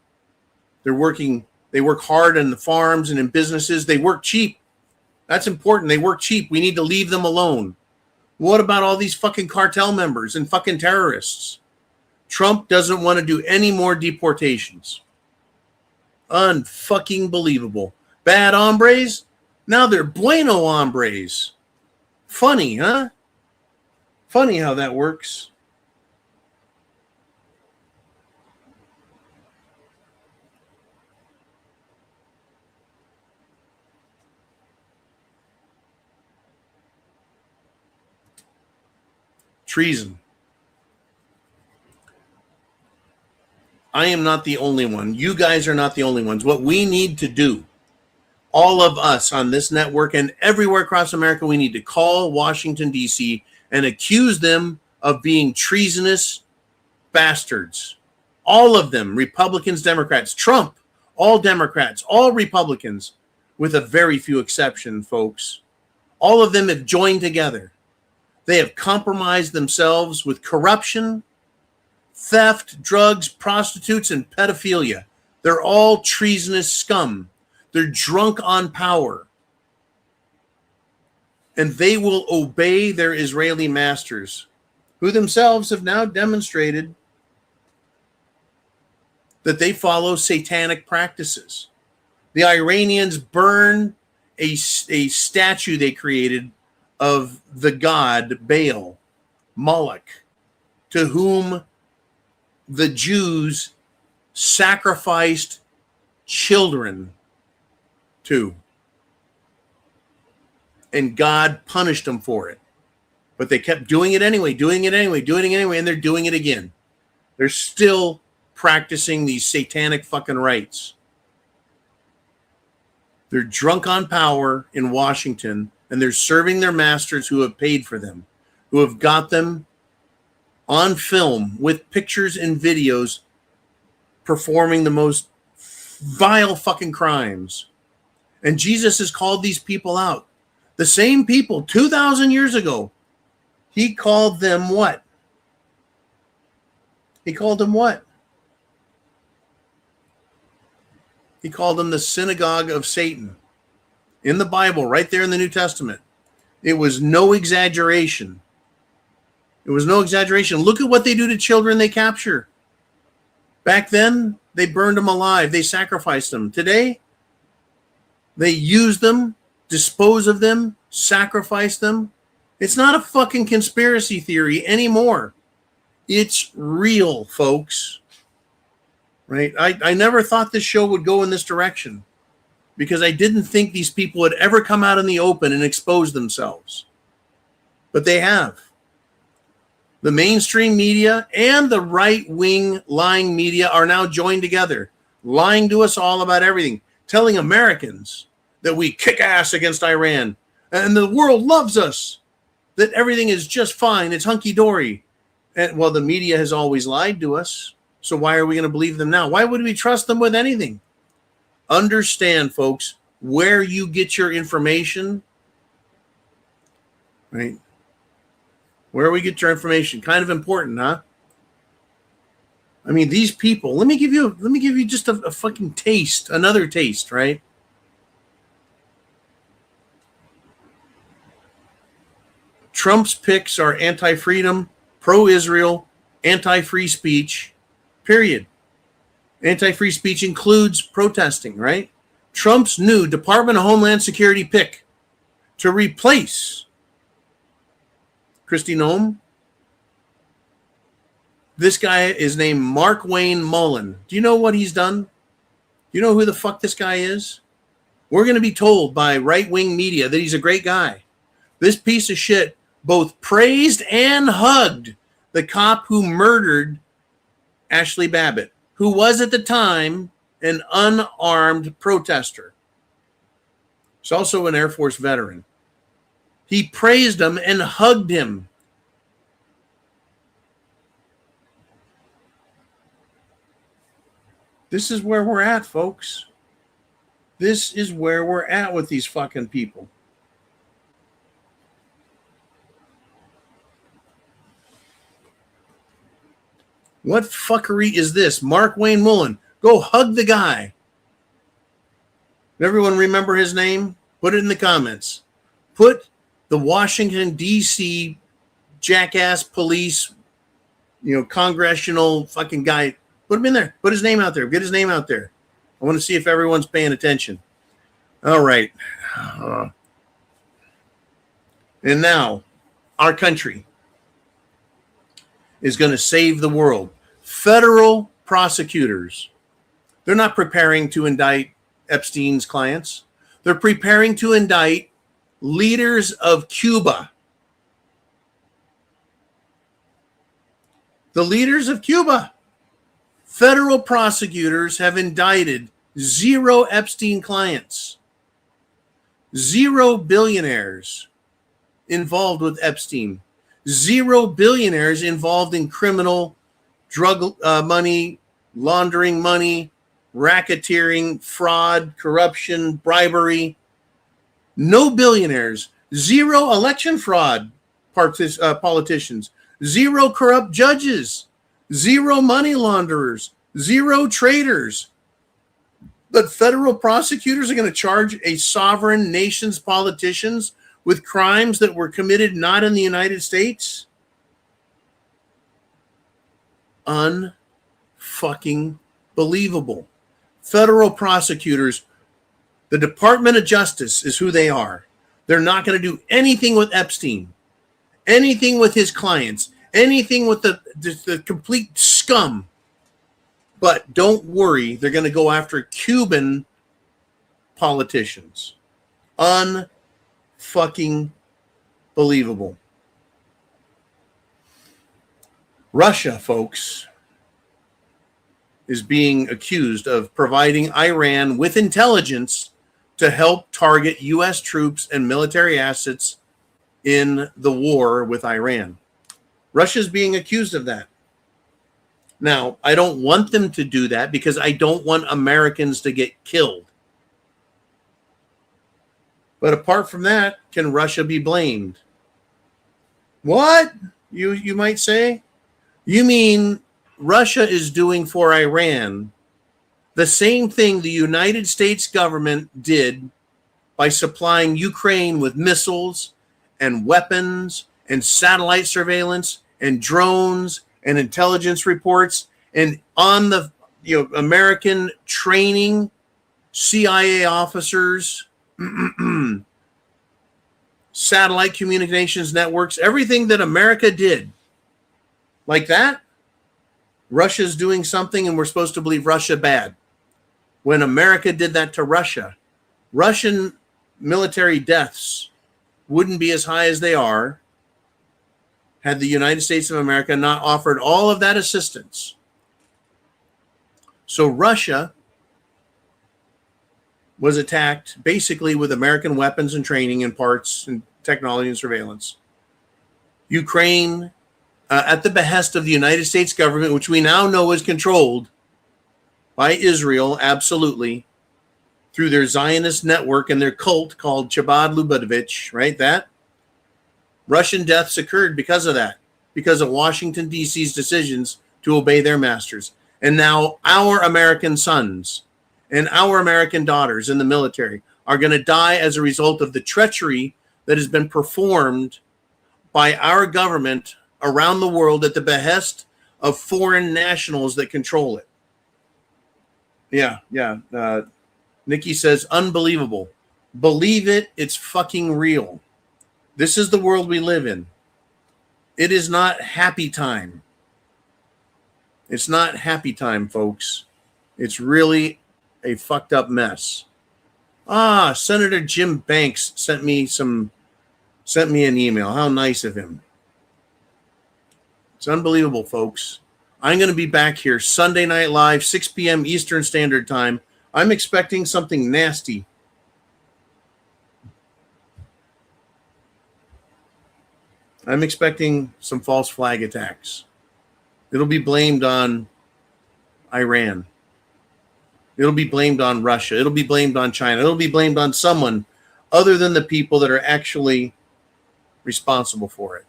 They work hard in the farms and in businesses. They work cheap. That's important. They work cheap. We need to leave them alone. What about all these fucking cartel members and fucking terrorists? Trump doesn't want to do any more deportations. Unfucking believable. Bad hombres? Now they're bueno hombres. Funny, huh? Funny how that works. Treason. I am not the only one. You guys are not the only ones. What we need to do, all of us on this network and everywhere across America, we need to call Washington, D.C. and accuse them of being treasonous bastards. All of them, Republicans, Democrats, Trump, all Democrats, all Republicans, with a very few exceptions, folks. All of them have joined together. They have compromised themselves with corruption, theft, drugs, prostitutes, and pedophilia. They're all treasonous scum. They're drunk on power. And they will obey their Israeli masters, who themselves have now demonstrated that they follow satanic practices. The Iranians burn a statue they created of the god Baal, Moloch, to whom the Jews sacrificed children to. And God punished them for it. But they kept doing it anyway, and they're doing it again. They're still practicing these satanic fucking rites. They're drunk on power in Washington, and they're serving their masters who have paid for them, who have got them on film with pictures and videos performing the most vile fucking crimes. And Jesus has called these people out. The same people 2,000 years ago, he called them what? He called them what? He called them the synagogue of Satan. In the Bible, right there in the New Testament. It was no exaggeration. It was no exaggeration. Look at what they do to children they capture. Back then, they burned them alive. They sacrificed them. Today, they use them, dispose of them, sacrifice them. It's not a fucking conspiracy theory anymore. It's real, folks. Right? I never thought this show would go in this direction. because I didn't think these people would ever come out in the open and expose themselves. But they have. The mainstream media and the right-wing lying media are now joined together, lying to us all about everything, telling Americans that we kick ass against Iran and the world loves us, that everything is just fine, it's hunky-dory. And well, the media has always lied to us, so why are we going to believe them now? Why would we trust them with anything? Understand, folks, where you get your information, right? Where we get your information, kind of important, huh? I mean, these people, let me give you just a fucking taste, another taste, right? Trump's picks are anti-freedom, pro-Israel, anti-free speech, period. Anti-free speech includes protesting, right? Trump's new Department of Homeland Security pick to replace Kristi Noem. This guy is named Mark Wayne Mullen. Do you know what he's done? Do you know who the fuck this guy is? We're going to be told by right-wing media that he's a great guy. This piece of shit both praised and hugged the cop who murdered Ashley Babbitt, who was at the time an unarmed protester. He's also an Air Force veteran. He praised him and hugged him. This is where we're at, folks. This is where we're at with these fucking people. What fuckery is this? Mark Wayne Mullen. Go hug the guy. Everyone remember his name? Put it in the comments. Put the Washington, D.C. jackass police, congressional fucking guy. Put him in there. Put his name out there. Get his name out there. I want to see if everyone's paying attention. All right. And now, our country is going to save the world. Federal prosecutors, they're not preparing to indict Epstein's clients. They're preparing to indict leaders of Cuba. The leaders of Cuba. Federal prosecutors have indicted 0 Epstein clients, 0 billionaires involved with Epstein, 0 billionaires involved in criminal drug money, laundering money, racketeering, fraud, corruption, bribery. No billionaires, 0 election fraud politicians, 0 corrupt judges, 0 money launderers, 0 traitors. But federal prosecutors are going to charge a sovereign nation's politicians with crimes that were committed not in the United States? Unfucking believable. Federal prosecutors, the Department of Justice is who they are. They're not going to do anything with Epstein, anything with his clients, anything with the complete scum. But don't worry, they're going to go after Cuban politicians. Unfucking believable. Russia, folks, is being accused of providing Iran with intelligence to help target U.S. troops and military assets in the war with Iran. Russia's being accused of that. Now, I don't want them to do that because I don't want Americans to get killed. But apart from that, can Russia be blamed? What? You might say? You mean Russia is doing for Iran the same thing the United States government did by supplying Ukraine with missiles and weapons and satellite surveillance and drones and intelligence reports, and on the American training CIA officers, satellite communications networks, everything that America did like that. Russia's doing something and we're supposed to believe Russia bad. When America did that to Russia, Russian military deaths wouldn't be as high as they are had the United States of America not offered all of that assistance. So Russia was attacked basically with American weapons and training and parts and technology and surveillance. Ukraine, at the behest of the United States government, which we now know is controlled by Israel, absolutely, through their Zionist network and their cult called Chabad Lubavitch, right? That Russian deaths occurred because of that, because of Washington, D.C.'s decisions to obey their masters. And now our American sons and our American daughters in the military are going to die as a result of the treachery that has been performed by our government around the world at the behest of foreign nationals that control it. Yeah. Nikki says, unbelievable. Believe it, it's fucking real. This is the world we live in. It is not happy time. It's not happy time, folks. It's really a fucked up mess. Senator Jim Banks sent me an email. How nice of him. It's unbelievable, folks. I'm going to be back here Sunday Night Live, 6 p.m. Eastern Standard Time. I'm expecting something nasty. I'm expecting some false flag attacks. It'll be blamed on Iran. It'll be blamed on Russia. It'll be blamed on China. It'll be blamed on someone other than the people that are actually responsible for it.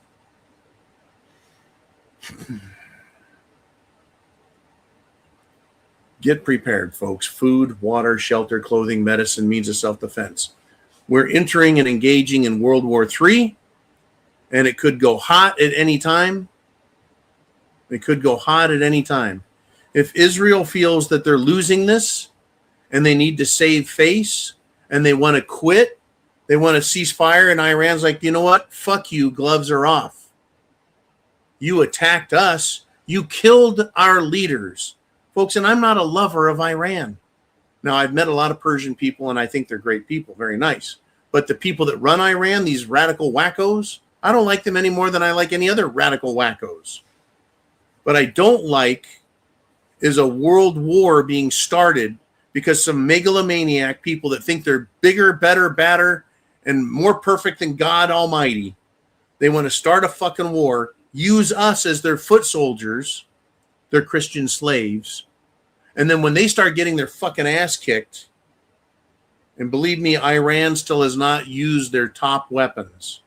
Get prepared, folks. Food, water, shelter, clothing, medicine, means of self-defense. We're entering and engaging in World War III, and it could go hot at any time. It could go hot at any time. If Israel feels that they're losing this and they need to save face and they want to quit, they want to cease fire, and Iran's like, you know what? Fuck you. Gloves are off. You attacked us. You killed our leaders. Folks, and I'm not a lover of Iran. Now, I've met a lot of Persian people, and I think they're great people, very nice. But the people that run Iran, these radical wackos, I don't like them any more than I like any other radical wackos. What I don't like is a world war being started because some megalomaniac people that think they're bigger, better, badder, and more perfect than God Almighty, they want to start a fucking war, use us as their foot soldiers, their Christian slaves, and then when they start getting their fucking ass kicked, and believe me, Iran still has not used their top weapons.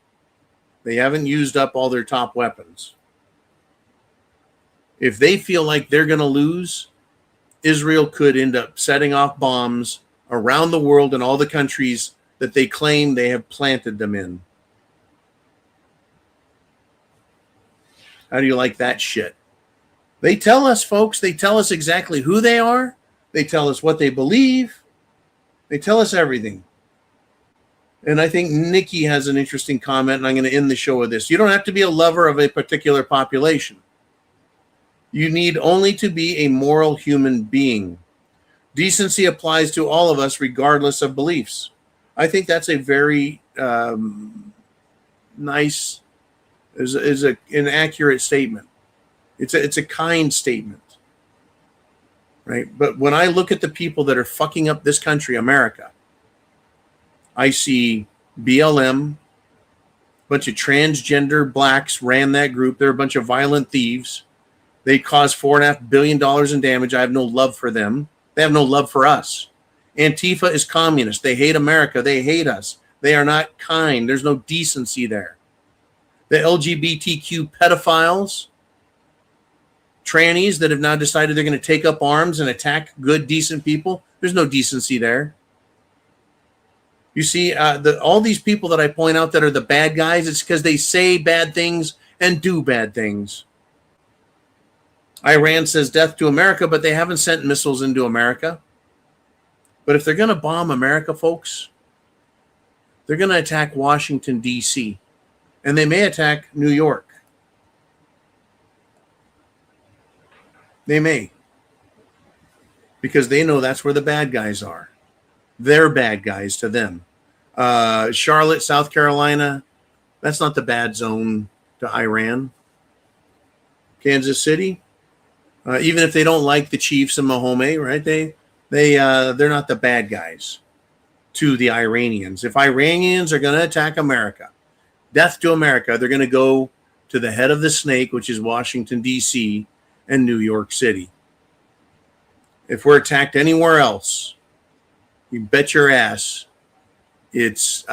They haven't used up all their top weapons. If they feel like they're going to lose, Israel could end up setting off bombs around the world in all the countries that they claim they have planted them in. How do you like that shit? They tell us, folks, they tell us exactly who they are. They tell us what they believe. They tell us everything. And I think Nikki has an interesting comment, and I'm going to end the show with this. You don't have to be a lover of a particular population. You need only to be a moral human being. Decency applies to all of us regardless of beliefs. I think that's a very nice, an accurate statement. It's a kind statement, right? But when I look at the people that are fucking up this country, America, I see BLM, a bunch of transgender blacks ran that group. They're a bunch of violent thieves. They caused $4.5 billion in damage. I have no love for them. They have no love for us. Antifa is communist. They hate America. They hate us. They are not kind. There's no decency there. The LGBTQ pedophiles, trannies that have now decided they're going to take up arms and attack good, decent people, there's no decency there. You see, all these people that I point out that are the bad guys, it's because they say bad things and do bad things. Iran says death to America, but they haven't sent missiles into America. But if they're going to bomb America, folks, they're going to attack Washington, D.C., and they may attack New York. They may. Because they know that's where the bad guys are. They're bad guys to them. Charlotte, South Carolina, that's not the bad zone to Iran. Kansas City, even if they don't like the Chiefs and Mahomes, right? They're not the bad guys to the Iranians. If Iranians are going to attack America, death to America, they're going to go to the head of the snake, which is Washington, D.C. and New York City. If we're attacked anywhere else, you bet your ass it's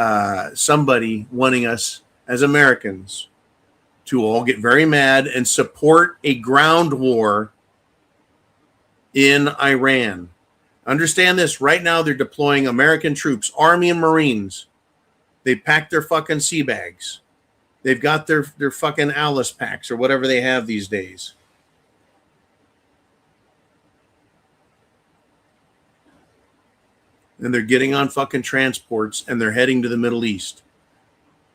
somebody wanting us as Americans to all get very mad and support a ground war in Iran. Understand this, right now they're deploying American troops, Army and Marines. They packed their fucking sea bags. They've got their fucking Alice packs or whatever they have these days. And they're getting on fucking transports and they're heading to the Middle East.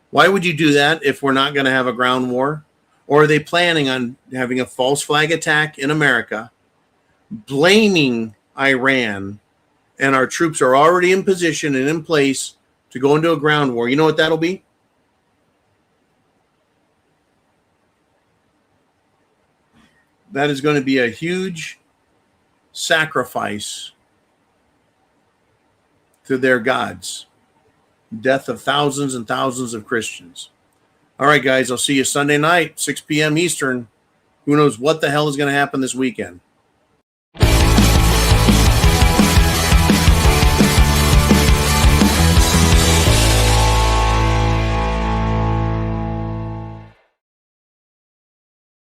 Why would you do that if we're not going to have a ground war? Or are they planning on having a false flag attack in America, blaming Iran, and our troops are already in position and in place to go into a ground war? You know what that'll be? That is going to be a huge sacrifice to their gods. Death of thousands and thousands of Christians. All right, guys, I'll see you Sunday night, 6 p.m. Eastern. Who knows what the hell is going to happen this weekend?